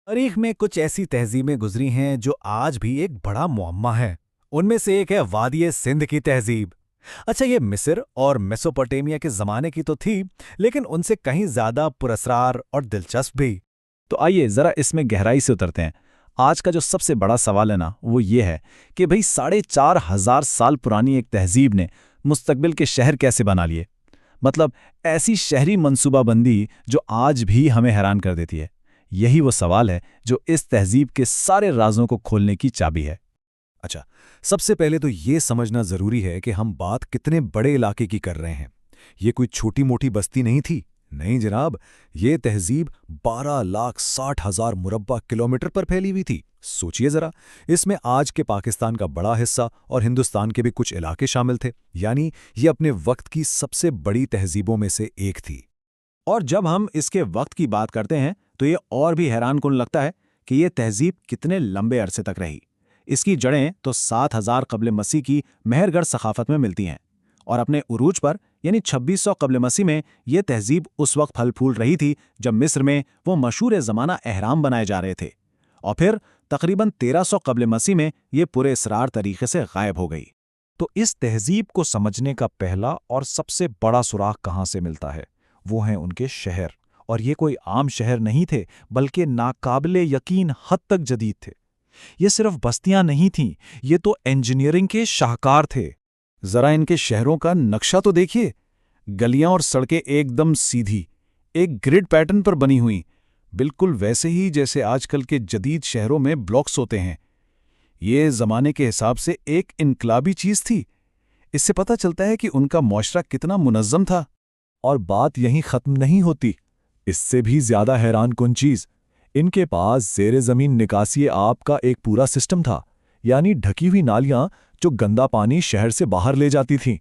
तारीख में कुछ ऐसी तहजीबें गुजरी हैं जो आज भी एक बड़ा मुअम्मा है। उनमें से एक है वादिय सिंध की तहजीब। अच्छा, ये मिस्र और मेसोपोटामिया के ज़माने की तो थी, लेकिन उनसे कहीं ज़्यादा पुरस्रार और दिलचस्प भी। तो आइए ज़रा इसमें गहराई से उतरते हैं। आज का जो सबसे बड़ा सवाल है ना, वो ये है कि भाई 4,500 साल पुरानी एक तहजीब ने मुस्तकबिल के शहर कैसे बना लिए। मतलब ऐसी शहरी मंसूबाबंदी जो आज भी हमें हैरान कर देती है। यही वो सवाल है जो इस तहजीब के सारे राजों को खोलने की चाबी है। अच्छा, सबसे पहले तो ये समझना ज़रूरी है कि हम बात कितने बड़े इलाके की कर रहे हैं। ये कोई छोटी मोटी बस्ती नहीं थी। नहीं जनाब, ये तहजीब 12,60,000 मुरब्बा किलोमीटर पर फैली हुई थी। सोचिए ज़रा, इसमें आज के पाकिस्तान का बड़ा हिस्सा और हिंदुस्तान के भी कुछ इलाके शामिल थे। यानी ये अपने वक्त की सबसे बड़ी तहजीबों में से एक थी। और जब हम इसके वक्त की बात करते हैं तो ये और भी हैरान कुन लगता है कि ये तहजीब कितने लंबे अरसे तक रही। इसकी जड़ें तो 7,000 कब्ल मसीह की मेहरगढ़ सकाफत में मिलती हैं और अपने उरूज पर यानी 2600 कब्ल मसीह में ये तहजीब उस वक्त फल फूल रही थी जब मिस्र में वो मशहूर ज़माना एहराम बनाए जा रहे थे, और फिर तकरीबन 1300 कब्ल मसीह में ये पूरे इसरार तरीके से गायब हो गई। तो इस तहजीब को समझने का पहला और सबसे बड़ा सुराग कहाँ से मिलता है? वो हैं उनके शहर। और ये कोई आम शहर नहीं थे, बल्कि नाकाबिले यकीन हद तक जदीद थे। ये सिर्फ बस्तियां नहीं थीं, ये तो इंजीनियरिंग के शाहकार थे। जरा इनके शहरों का नक्शा तो देखिए। गलियां और सड़कें एकदम सीधी, एक ग्रिड पैटर्न पर बनी हुई, बिल्कुल वैसे ही जैसे आजकल के जदीद शहरों में ब्लॉक्स होते हैं। ये जमाने के हिसाब से एक इनकलाबी चीज थी। इससे पता चलता है कि उनका मुआशरा कितना मुनज़्ज़म था। और बात यहीं खत्म नहीं होती। इससे भी ज्यादा हैरान कुन चीज, इनके पास ज़ेरे ज़मीन निकासी आब का एक पूरा सिस्टम था। यानी ढकी हुई नालियां जो गंदा पानी शहर से बाहर ले जाती थीं।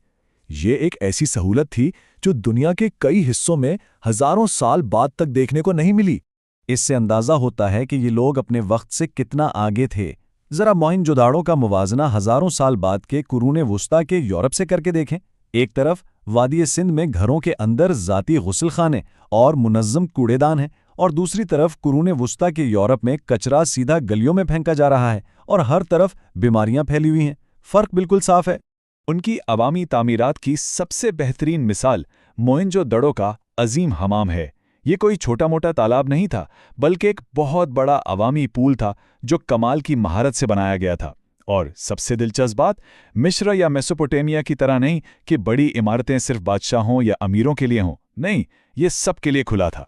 ये एक ऐसी सहूलत थी जो दुनिया के कई हिस्सों में हजारों साल बाद तक देखने को नहीं मिली। इससे अंदाजा होता है कि ये लोग अपने वक्त से कितना आगे थे। जरा मोहनजोदाड़ो का मुवाजना हजारों साल बाद के कुरूने वुस्ता के यूरोप से करके देखें। एक तरफ वादी सिंध में घरों के अंदर जाती गुस्ल खाने और मुनज़्ज़म कूड़ेदान हैं, और दूसरी तरफ कुरूने वुस्ता के यूरोप में कचरा सीधा गलियों में फेंका जा रहा है और हर तरफ बीमारियां फैली हुई हैं। फर्क बिल्कुल साफ है। उनकी अवामी तामीरात की सबसे बेहतरीन मिसाल मोहनजोदड़ो का अजीम हमाम है। ये कोई छोटा मोटा तालाब नहीं था, बल्कि एक बहुत बड़ा अवामी पूल था जो कमाल की महारत से बनाया गया था। और सबसे दिलचस्प बात, मिस्र या मेसोपोटामिया की तरह नहीं कि बड़ी इमारतें सिर्फ बादशाहों या अमीरों के लिए हों। नहीं, ये सब के लिए खुला था।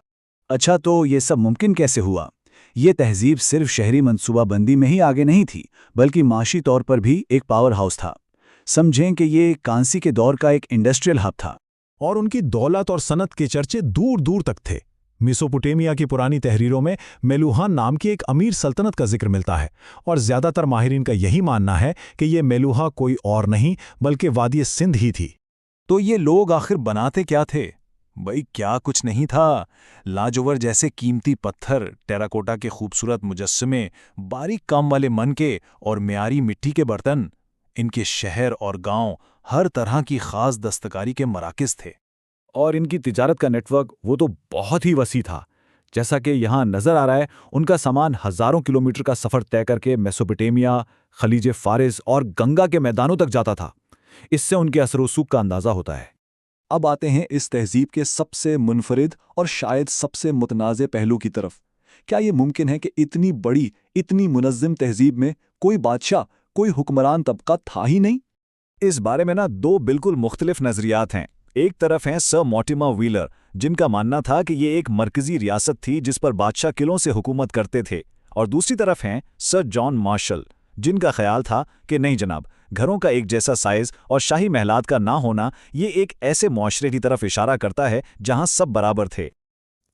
अच्छा, तो ये सब मुमकिन कैसे हुआ? ये तहजीब सिर्फ शहरी मंसूबाबंदी में ही आगे नहीं थी, बल्कि माशी तौर पर भी एक पावर हाउस था। समझें कि ये कांसी के दौर का एक इंडस्ट्रियल हब था। और उनकी दौलत और सनत के चर्चे दूर दूर तक थे। मेसोपोटामिया की पुरानी तहरीरों में मेलुहान नाम की एक अमीर सल्तनत का जिक्र मिलता है, और ज्यादातर माहिरीन का यही मानना है कि ये मेलुहा कोई और नहीं बल्कि वादी सिंध ही थी। तो ये लोग आखिर बनाते क्या थे? भाई क्या कुछ नहीं था। लाजोवर जैसे कीमती पत्थर, टेराकोटा के खूबसूरत मुजस्समे, बारीक काम वाले मनके और म्यारी मिट्टी के बर्तन। इनके शहर और गांव हर तरह की खास दस्तकारी के मराकिज थे। और इनकी तिजारत का नेटवर्क वो तो बहुत ही वसी था। जैसा कि यहाँ नजर आ रहा है, उनका सामान हजारों किलोमीटर का सफर तय करके मेसोपोटामिया, खलीज फारिस और गंगा के मैदानों तक जाता था। इससे उनके असर रसूख का अंदाजा होता है। अब आते हैं इस तहजीब के सबसे मुनफरिद और शायद सबसे मुतनाज़े पहलू की तरफ। क्या ये मुमकिन है कि इतनी बड़ी, इतनी मुनज़्ज़म तहजीब में कोई बादशाह, कोई हुक्मरान तबका था ही नहीं? इस बारे में ना दो बिल्कुल मुख्तलिफ नजरियात हैं। एक तरफ हैं सर मॉर्टिमर व्हीलर, जिनका मानना था कि ये एक मरकजी रियासत थी जिस पर बादशाह किलों से हुकूमत करते थे, और दूसरी तरफ हैं सर जॉन मार्शल, जिनका ख्याल था कि नहीं जनाब, घरों का एक जैसा साइज और शाही महलात का ना होना ये एक ऐसे मुआशरे की तरफ इशारा करता है जहां सब बराबर थे।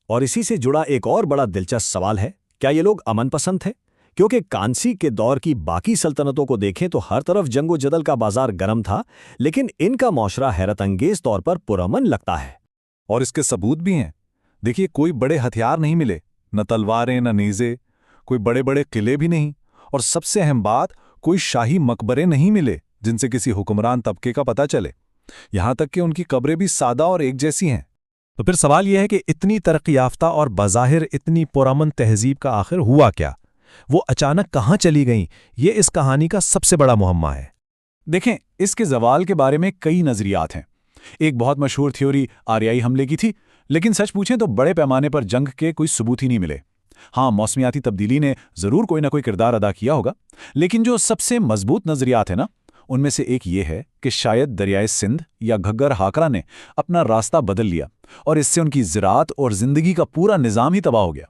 और इसी से जुड़ा एक और बड़ा दिलचस्प सवाल है, क्या ये लोग अमन पसंद थे? क्योंकि कांसी के दौर की बाकी सल्तनतों को देखें तो हर तरफ जंगो जदल का बाजार गर्म था, लेकिन इनका मौशरा हैरत अंगेज तौर पर पुरअमन लगता है। और इसके सबूत भी हैं। देखिए, कोई बड़े हथियार नहीं मिले, न तलवारें न नेज़े, कोई बड़े बड़े किले भी नहीं, और सबसे अहम बात, कोई शाही मकबरे नहीं मिले जिनसे किसी हुक्मरान तबके का पता चले। यहां तक कि उनकी कब्रें भी सादा और एक जैसी हैं। تو پھر سوال یہ ہے کہ اتنی ترقی یافتہ اور بظاہر اتنی پرامن تہذیب کا آخر ہوا کیا؟ وہ اچانک کہاں چلی گئیں؟ یہ اس کہانی کا سب سے بڑا معمہ ہے۔ دیکھیں، اس کے زوال کے بارے میں کئی نظریات ہیں۔ ایک بہت مشہور تھیوری آریائی حملے کی تھی، لیکن سچ پوچھیں تو بڑے پیمانے پر جنگ کے کوئی ثبوت ہی نہیں ملے۔ ہاں، موسمیاتی تبدیلی نے ضرور کوئی نہ کوئی کردار ادا کیا ہوگا، لیکن جو سب سے مضبوط نظریات ہیں نا، ان میں سے ایک یہ ہے کہ شاید دریائے سندھ یا گھگھر ہاکرا نے اپنا راستہ بدل لیا اور اس سے ان کی زراعت اور زندگی کا پورا نظام ہی تباہ ہو گیا۔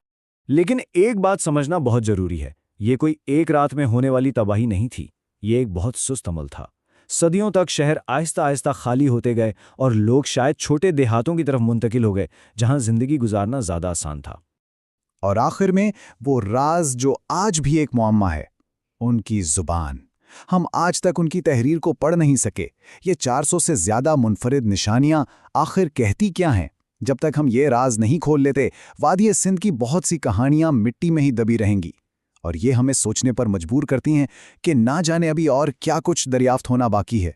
لیکن ایک بات سمجھنا بہت ضروری ہے، یہ کوئی ایک رات میں ہونے والی تباہی نہیں تھی، یہ ایک بہت سست عمل تھا۔ صدیوں تک شہر آہستہ آہستہ خالی ہوتے گئے اور لوگ شاید چھوٹے دیہاتوں کی طرف منتقل ہو گئے جہاں زندگی گزارنا زیادہ آسان تھا۔ اور آخر میں وہ راز جو آج بھی ایک معمہ ہے، ان کی زبان۔ ہم آج تک ان کی تحریر کو پڑھ نہیں سکے۔ یہ 400 سے زیادہ منفرد نشانیاں آخر کہتی کیا ہیں؟ جب تک ہم یہ راز نہیں کھول لیتے، وادی سندھ کی بہت سی کہانیاں مٹی میں ہی دبی رہیں گی، اور یہ ہمیں سوچنے پر مجبور کرتی ہیں کہ نہ جانے ابھی اور کیا کچھ دریافت ہونا باقی ہے۔